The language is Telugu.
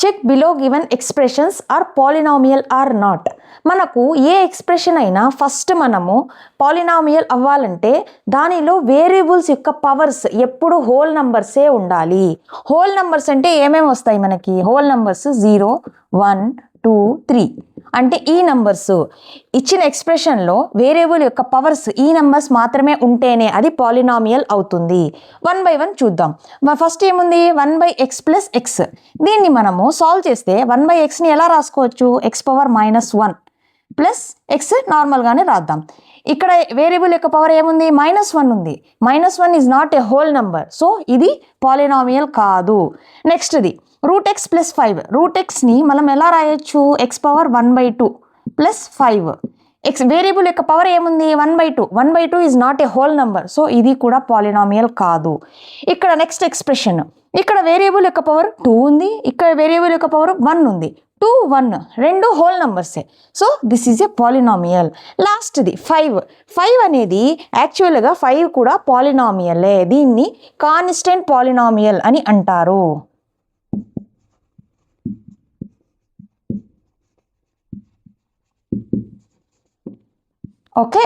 Check below given expressions are polynomial or not. మనకు ఏ ఎక్స్ప్రెషన్ అయినా ఫస్ట్ మనము పాలినామియల్ అవ్వాలంటే దానిలో వేరియబుల్స్ యొక్క పవర్స్ ఎప్పుడు హోల్ నంబర్సే ఉండాలి. హోల్ నంబర్స్ అంటే ఏమేమి వస్తాయి మనకి? హోల్ నంబర్స్ 0, 1, 2, 3 అంటే ఈ నంబర్స్. ఇచ్చిన ఎక్స్ప్రెషన్లో వేరియబుల్ యొక్క పవర్స్ ఈ నంబర్స్ మాత్రమే ఉంటేనే అది పాలినామియల్ అవుతుంది. 1 by 1 చూద్దాం. ఫస్ట్ ఏముంది? 1/x + x. దీన్ని మనము సాల్వ్ చేస్తే 1/xని ఎలా రాసుకోవచ్చు? x⁻−1 ప్లస్ x నార్మల్గానే రాద్దాం. ఇక్కడ వేరియబుల్ యొక్క పవర్ ఏముంది? -1 ఉంది. -1 is not a whole number, so ఇది పాలినామియల్ కాదు. నెక్స్ట్ది √x + 5. √xని మనం ఎలా రాయొచ్చు? x⁻1/2 plus 5. వేరియబుల్ యొక్క పవర్ ఏముంది? 1/2. 1/2 is not a whole number, so ఇది కూడా పాలినామియల్ కాదు. ఇక్కడ నెక్స్ట్ ఎక్స్ప్రెషన్, ఇక్కడ వేరియబుల్ యొక్క పవర్ 2 ఉంది, ఇక్కడ వేరియబుల్ యొక్క పవర్ 1 ఉంది. 2, 1 రెండు హోల్ నంబర్సే, so this is a polynomial. లాస్ట్ది 5. 5 అనేది యాక్చువల్గా 5 కూడా పాలినామియలే. దీన్ని కాన్స్టెంట్ పాలినామియల్ అని అంటారు. ఓకే.